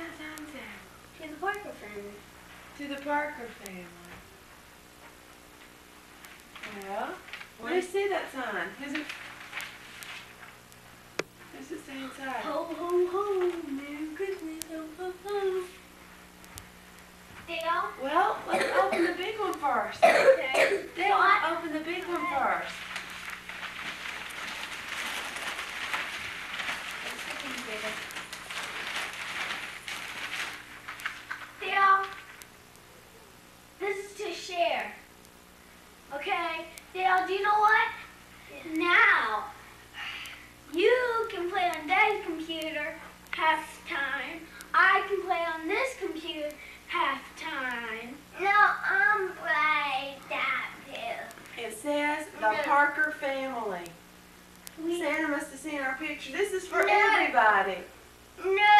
that sign say? To the Parker family. To the Parker family. Well, where do you see that sign? Who's it say inside? Ho, ho, ho, Merry Christmas, ho, ho, ho. Dale? Well, let's open the big one first. Okay. Dale, open the big one first. Dale, this is to share. Okay? Dale, do you know what? Now, you can play on Daddy's computer half the time. I can play on this computer half the time. No, I'm play that too. It says the Parker family. Santa must have seen our picture. This is for everybody. No,